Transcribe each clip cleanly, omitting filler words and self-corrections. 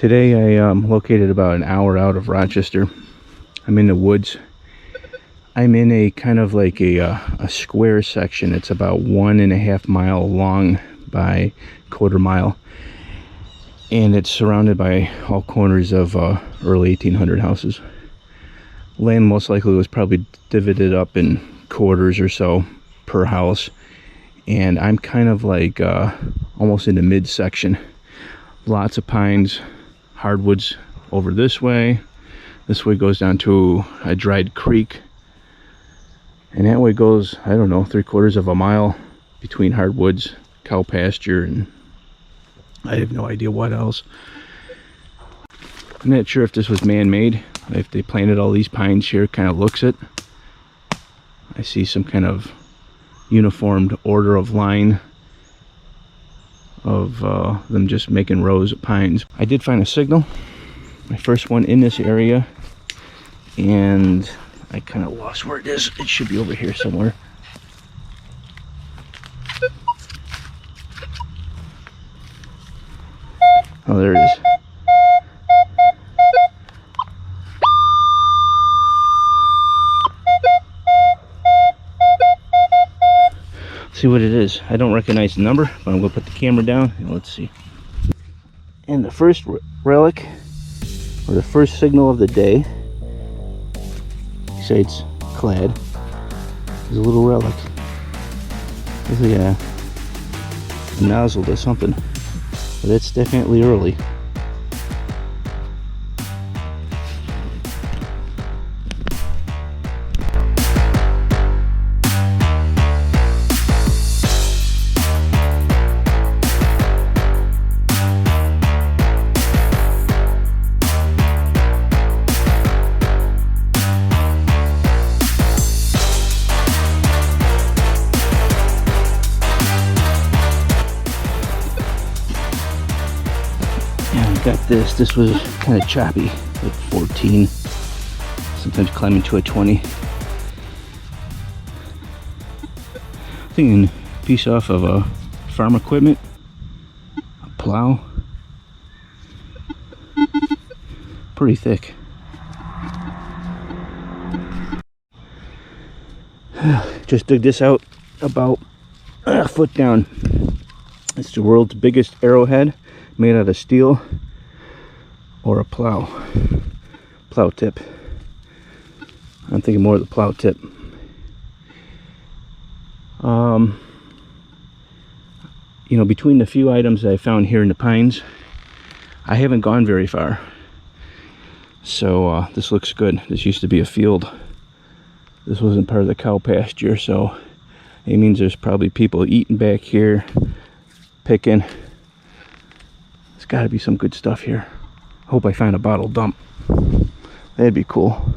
Today I located about an hour out of Rochester. I'm in the woods. I'm in a kind of like a square section. It's about 1.5 mile long by 1/4 mile. And it's surrounded by all corners of early 1800 houses. Land most likely was probably divided up in quarters or so per house. And I'm kind of like almost in the midsection. Lots of pines, hardwoods over this way. This way goes down to a dried creek. And that way goes, I don't know, 3/4 of a mile between hardwoods, cow pasture, and I have no idea what else. I'm not sure if this was man-made, if they planted all these pines here. Kind of looks it. I see some kind of uniformed order of line of them just making rows of pines. I did find a signal, my first one in this area, and I kind of lost where it is. It should be over here somewhere. Oh, there it is. See what it is. I don't recognize the number, but I'm going to put the camera down and let's see. And the first relic, or the first signal of the day, besides clad, is a little relic. Looks like a nozzle to something, but it's definitely early. Got this was kind of choppy, like 14, sometimes climbing to a 20. Thinking piece off of a farm equipment, a plow, pretty thick. Just dug this out about a foot down. It's the world's biggest arrowhead, made out of steel. Or a plow tip. I'm thinking more of the plow tip. You know, between the few items that I found here in the pines, I haven't gone very far. So this looks good. This used to be a field. This wasn't part of the cow pasture, so it means there's probably people eating back here, picking. There's got to be some good stuff here. Hope I find a bottle dump. That'd be cool.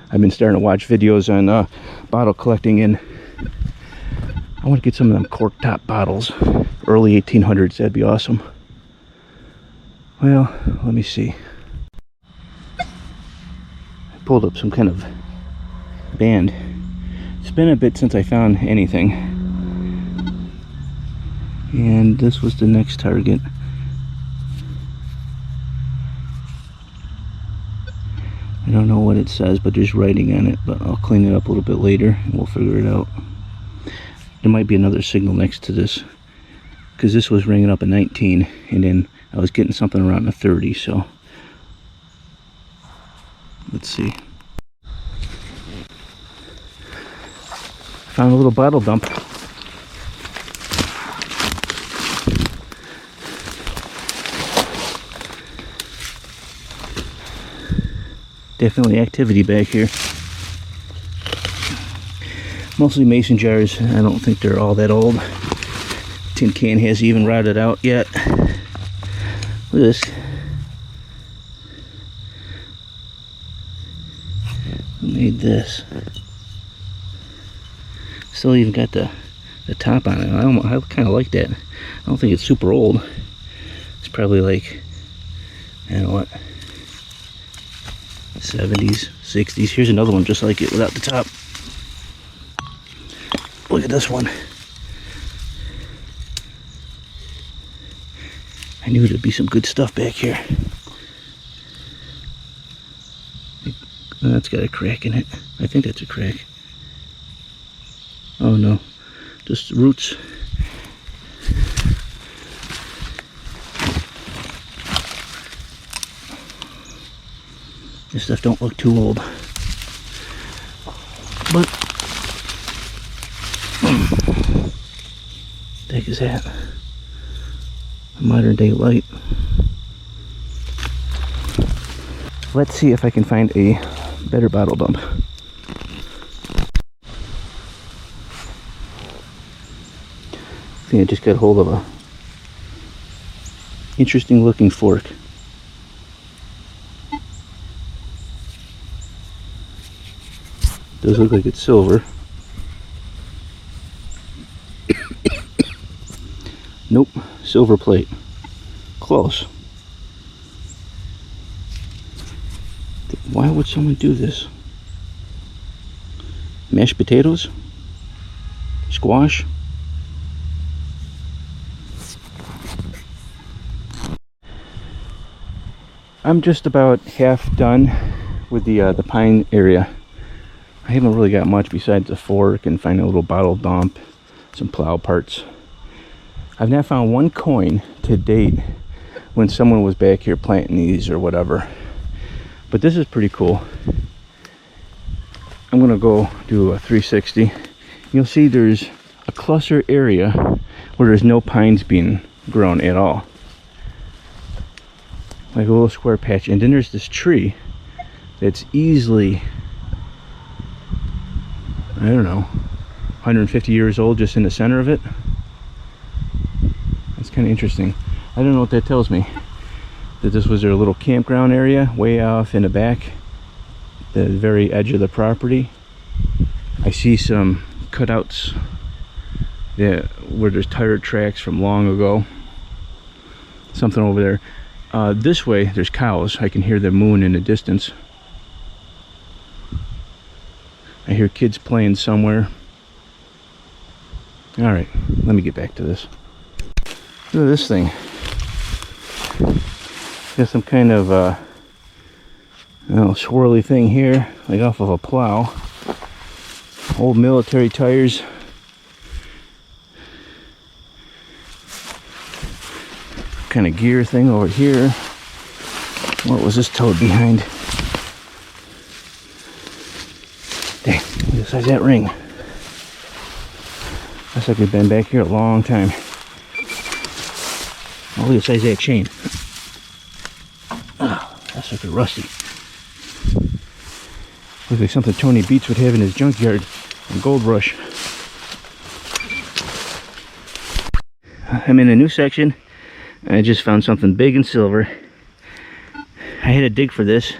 I've been starting to watch videos on bottle collecting, and I want to get some of them cork top bottles. Early 1800s, that'd be awesome. Well, let me see. I pulled up some kind of band. It's been a bit since I found anything. And this was the next target. I don't know what it says, but there's writing on it, but I'll clean it up a little bit later and we'll figure it out. There might be another signal next to this, because this was ringing up a 19 and then I was getting something around a 30, so let's see. Found a little bottle dump. Definitely activity back here. Mostly mason jars. I don't think they're all that old. Tin can hasn't even rotted out yet. Look at this. Who made this? Still even got the top on it. I kind of like that. I don't think it's super old. It's probably like, I don't know what, 70s, 60s. Here's another one just like it without the top. Look at this one. I knew there'd be some good stuff back here. That's got a crack in it. I think that's a crack. Oh no, just roots. This stuff don't look too old. But what the heck is that? A modern day light. Let's see if I can find a better bottle dump. I think I just got hold of a interesting looking fork. Does look like it's silver. Nope, silver plate. Close. Why would someone do this? Mashed potatoes? Squash? I'm just about half done with the pine area. I haven't really got much besides a fork and finding a little bottle dump, some plow parts. I've now found one coin to date when someone was back here planting these or whatever. But this is pretty cool. I'm gonna go do a 360. You'll see there's a cluster area where there's no pines being grown at all. Like a little square patch. And then there's this tree that's easily, I don't know, 150 years old just in the center of it. That's kind of interesting. I don't know what that tells me. That this was their little campground area way off in the back, the very edge of the property. I see some cutouts where there's tire tracks from long ago. Something over there. This way there's cows. I can hear the moon in the distance. I hear kids playing somewhere. Alright, let me get back to this. Look at this thing. Got some kind of swirly thing here, like off of a plow. Old military tires. Kind of gear thing over here. What was this towed behind? Dang, look at the size of that ring. Looks like we've been back here a long time. Oh, look at the size of that chain. Oh, that's like a rusty. Looks like something Tony Beats would have in his junkyard in Gold Rush. I'm in a new section. I just found something big and silver. I had to dig for this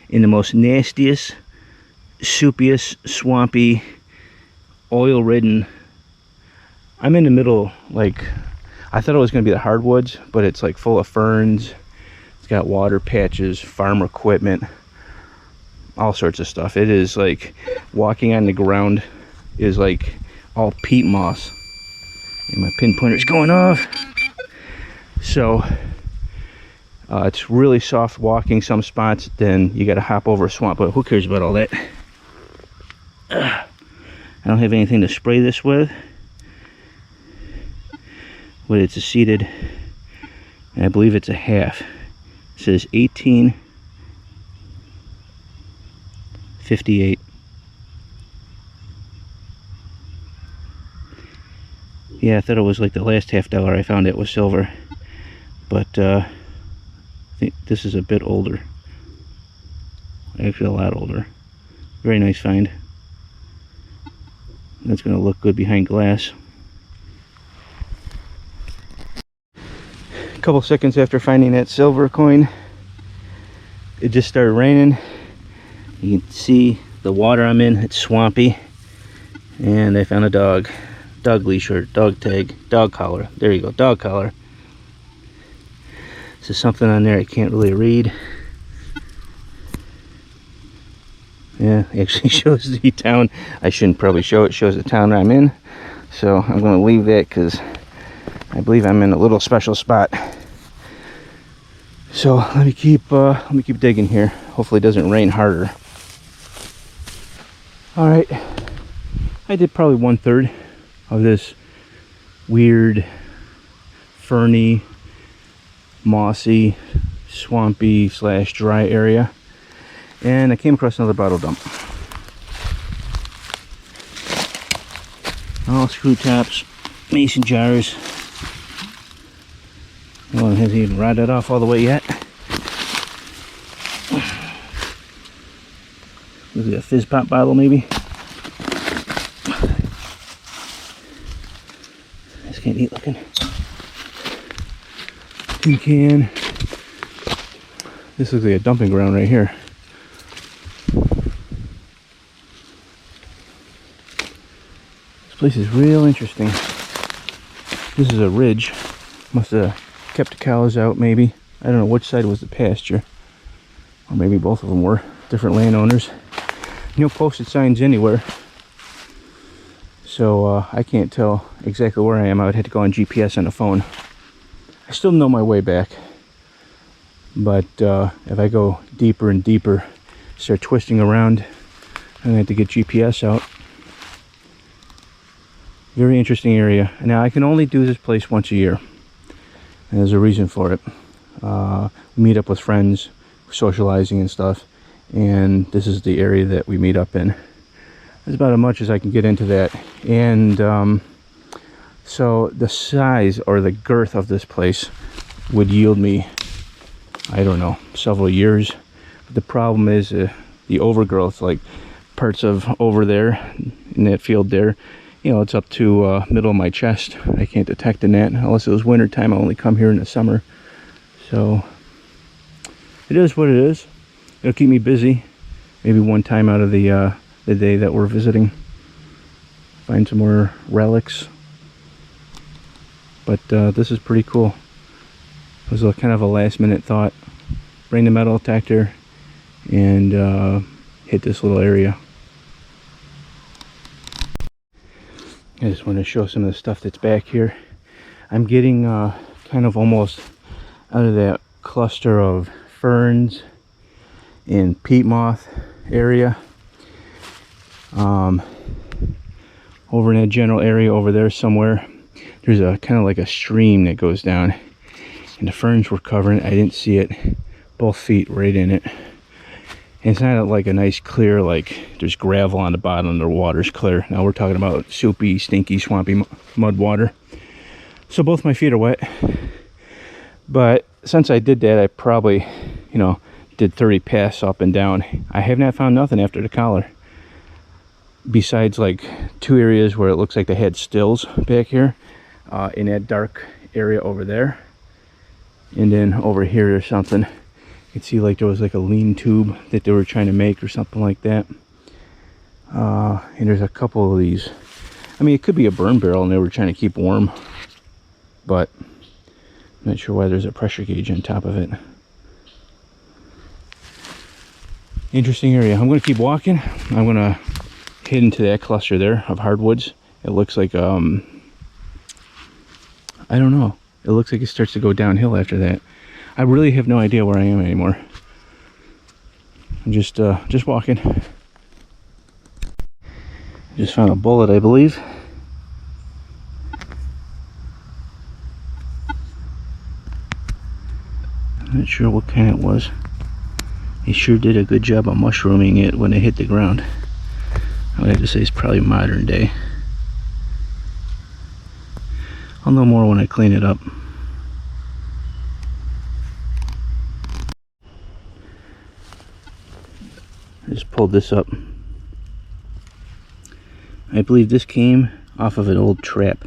in the most nastiest, soupiest, swampy, oil-ridden. I'm in the middle, like, I thought it was going to be the hardwoods, but it's like full of ferns. It's got water patches, farm equipment, all sorts of stuff. It is like walking on the ground is like all peat moss. And my pinpointer's going off. So it's really soft walking some spots, then you got to hop over a swamp, but who cares about all that? I don't have anything to spray this with, but it's a seeded, and I believe it's a half. It says 1858. Yeah, I thought it was like the last $50 I found it was silver, but I think this is a bit older. Actually a lot older. Very nice find. That's going to look good behind glass. A couple seconds after finding that silver coin, it just started raining. You can see the water I'm in, it's swampy. And I found a dog leash or dog tag, dog collar. There you go, dog collar. There's something on there I can't really read. Yeah, it actually shows the town. I shouldn't probably show it. It shows the town I'm in. So I'm going to leave that because I believe I'm in a little special spot. So let me keep digging here. Hopefully it doesn't rain harder. All right, I did probably 1/3 of this weird, ferny, mossy, swampy / dry area, and I came across another bottle dump. All screw tops, mason jars. Well, it hasn't even rotted off all the way yet. Look at a fizz pop bottle, maybe. That's kind of neat looking. Tin can. This looks like a dumping ground right here. This place is real interesting. This is a ridge. Must have kept the cows out, maybe. I don't know which side was the pasture. Or maybe both of them were. Different landowners. No posted signs anywhere. So I can't tell exactly where I am. I would have to go on GPS on the phone. I still know my way back. But if I go deeper and deeper, start twisting around, I'm gonna have to get GPS out. Very interesting area. Now I can only do this place once a year. And there's a reason for it. We meet up with friends, socializing and stuff. And this is the area that we meet up in. That's about as much as I can get into that. And so the size or the girth of this place would yield me, I don't know, several years. But the problem is the overgrowth, like parts of over there in that field there, you know, it's up to middle of my chest. I can't detect in that unless it was winter time. I only come here in the summer. So it is what it is. It'll keep me busy. Maybe one time out of the day that we're visiting. Find some more relics. But this is pretty cool. It was kind of a last minute thought. Bring the metal detector and hit this little area. I just want to show some of the stuff that's back here. I'm getting kind of almost out of that cluster of ferns and peat moth area. Over in that general area over there somewhere, there's a kind of like a stream that goes down, and the ferns were covering it. I didn't see it. Both feet right in it. And it's not like a nice clear, like there's gravel on the bottom and the water's clear. Now we're talking about soupy, stinky, swampy mud water. So both my feet are wet. But since I did that, I probably, you know, did 30 pass up and down. I have not found nothing after the collar. Besides like 2 areas where it looks like they had stills back here. In that dark area over there. And then over here there's something. You can see like there was like a lean tube that they were trying to make or something like that. And there's a couple of these. I mean, it could be a burn barrel and they were trying to keep warm. But I'm not sure why there's a pressure gauge on top of it. Interesting area. I'm going to keep walking. I'm going to head into that cluster there of hardwoods. It looks like, I don't know. It looks like it starts to go downhill after that. I really have no idea where I am anymore. I'm just walking. Just found a bullet, I believe. I'm not sure what kind it was. He sure did a good job of mushrooming it when it hit the ground. I would have to say it's probably modern day. I'll know more when I clean it up. I just pulled this up. I believe this came off of an old trap.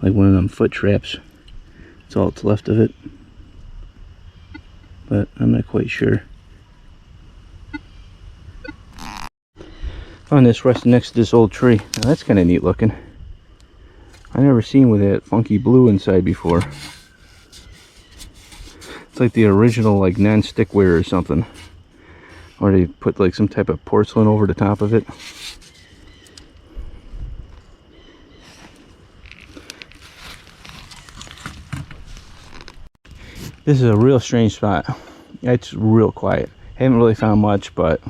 Like one of them foot traps. That's all that's left of it. But I'm not quite sure. Found this resting next to this old tree. Now that's kind of neat looking. I never seen with that funky blue inside before. It's like the original like non-stickware or something. Or they put like some type of porcelain over the top of it. This is a real strange spot. It's real quiet. Haven't really found much, but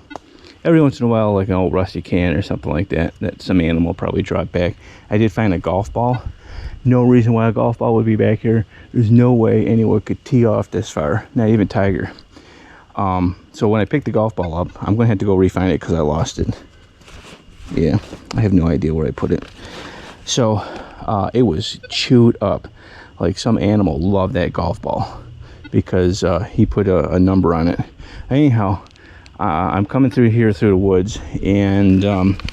every once in a while, like an old rusty can or something like that, that some animal probably dropped back. I did find a golf ball. No reason why a golf ball would be back here. There's no way anyone could tee off this far, not even Tiger. So when I picked the golf ball up, I'm gonna have to go re-find it because I lost it. Yeah, I have no idea where I put it. So it was chewed up. Like some animal loved that golf ball because he put a number on it. Anyhow, I'm coming through here through the woods, and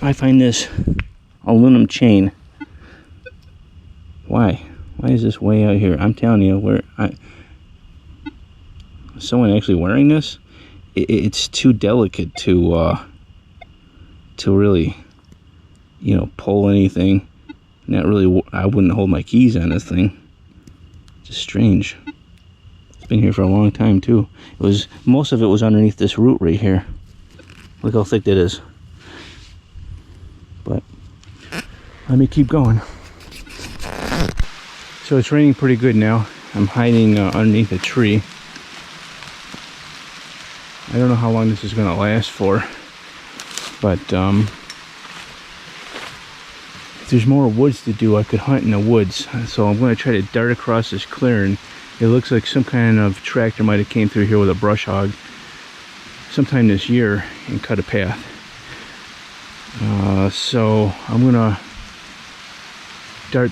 I find this aluminum chain. Why is this way out here? I'm telling you, someone actually wearing this? It's too delicate to really, you know, pull anything. Not really. I wouldn't hold my keys on this thing. Just strange. It's been here for a long time too. Most of it was underneath this root right here. Look how thick that is. But let me keep going. So it's raining pretty good now. I'm hiding underneath a tree. I don't know how long this is going to last for, but if there's more woods to do, I could hunt in the woods. So I'm going to try to dart across this clearing. It looks like some kind of tractor might have came through here with a brush hog sometime this year and cut a path. So I'm going to dart.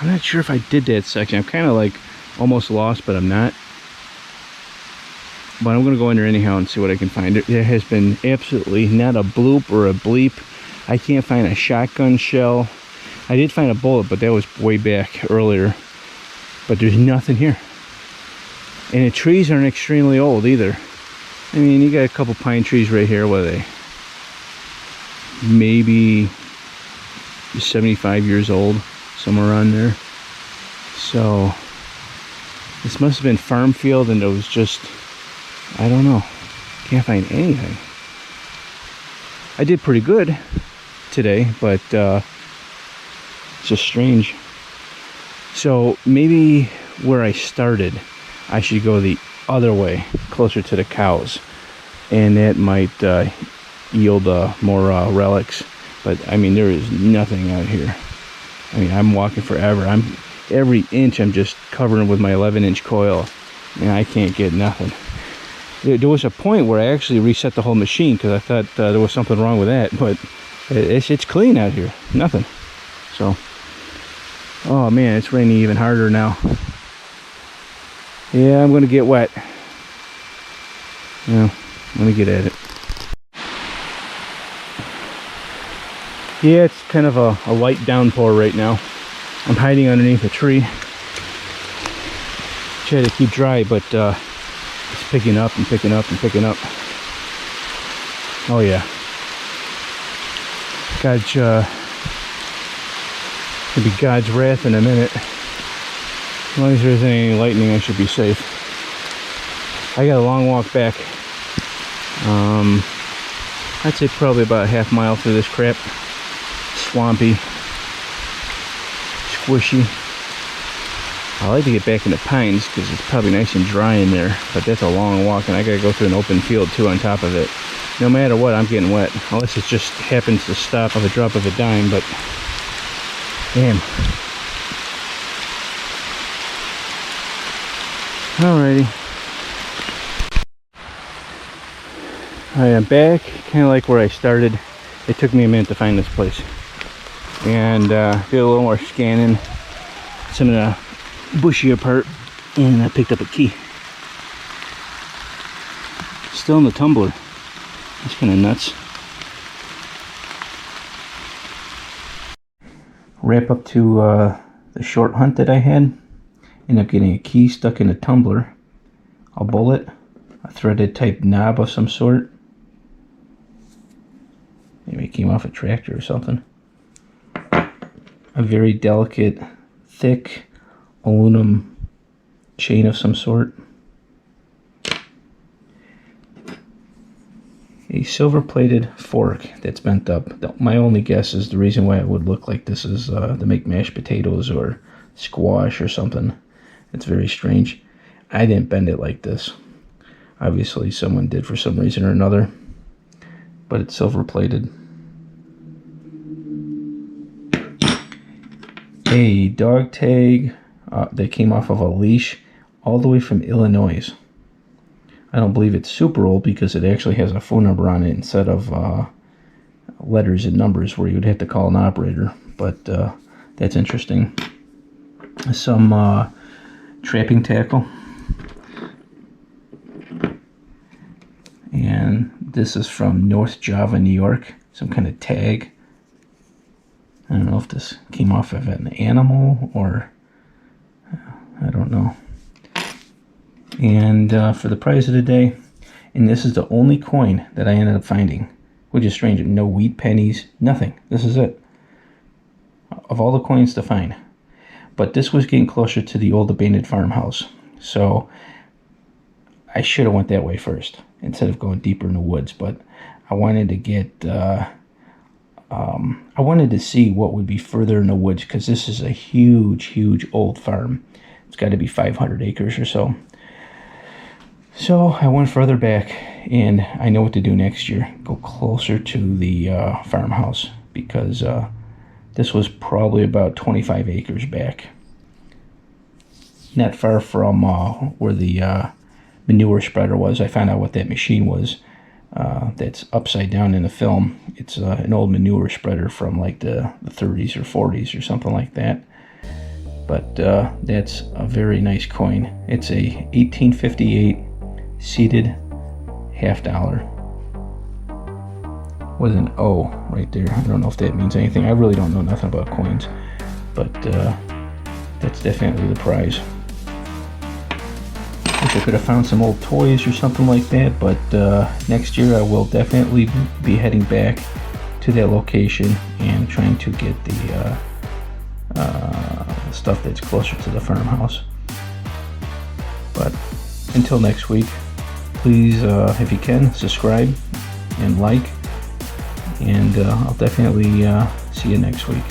I'm not sure if I did that section. I'm kind of like almost lost, but I'm not. But I'm going to go in there anyhow and see what I can find. There has been absolutely not a bloop or a bleep. I can't find a shotgun shell. I did find a bullet, but that was way back earlier. But there's nothing here. And the trees aren't extremely old either. I mean, you got a couple pine trees right here. What are they? Maybe 75 years old, somewhere around there. So this must have been farm field, and it was just, I don't know, can't find anything. I did pretty good today, but it's just strange. So maybe where I started, I should go the other way, closer to the cows, and that might yield more relics. But I mean, there is nothing out here. I mean, I'm walking forever. Every inch I'm just covering with my 11-inch coil, and I can't get nothing. There was a point where I actually reset the whole machine because I thought there was something wrong with that, but it's clean out here. Nothing. So, oh man, it's raining even harder now. Yeah, I'm gonna get wet. Well, let me get at it. Yeah, it's kind of a light downpour right now. I'm hiding underneath a tree. Try to keep dry, but it's picking up and picking up and picking up. Oh yeah. God's could be God's wrath in a minute. As long as there isn't any lightning, I should be safe. I got a long walk back. I'd say probably about a half mile through this crap. Swampy, squishy. I like to get back in the pines because it's probably nice and dry in there, but that's a long walk, and I gotta go through an open field too on top of it. No matter what, I'm getting wet, unless it just happens to stop at the drop of a dime. But damn. Alrighty. Alright, I'm back, kind of like where I started. It took me a minute to find this place, and did a little more scanning, some of the bushier part, and I picked up a key. Still in the tumbler. That's kind of nuts. Wrap up to the short hunt that I had. Ended up getting a key stuck in a tumbler, a bullet, a threaded type knob of some sort. Maybe it came off a tractor or something. A very delicate, thick aluminum chain of some sort. A silver-plated fork that's bent up. My only guess is the reason why it would look like this is to make mashed potatoes or squash or something. It's very strange. I didn't bend it like this. Obviously someone did for some reason or another, but it's silver plated. A dog tag that came off of a leash all the way from Illinois. I don't believe it's super old because it actually has a phone number on it instead of letters and numbers where you'd have to call an operator, but that's interesting. Some trapping tackle, and this is from North Java, New York. Some kind of tag. I don't know if this came off of an animal or I don't know. And for the price of the day, and this is the only coin that I ended up finding, which is strange. No wheat pennies, nothing. This is it. Of all the coins to find. But this was getting closer to the old abandoned farmhouse. So I should have went that way first instead of going deeper in the woods. But I wanted to get, I wanted to see what would be further in the woods because this is a huge, huge old farm. It's got to be 500 acres or so. So I went further back, and I know what to do next year. Go closer to the farmhouse, because this was probably about 25 acres back. Not far from where the manure spreader was. I found out what that machine was. That's upside down in the film. It's an old manure spreader from like the 30s or 40s or something like that. But that's a very nice coin. It's a 1858 seated $50 with an O right there. I don't know if that means anything. I really don't know nothing about coins, but that's definitely the prize. Wish I could have found some old toys or something like that, but next year I will definitely be heading back to that location and trying to get the stuff that's closer to the farmhouse. But until next week, please, if you can, subscribe and like, and I'll definitely see you next week.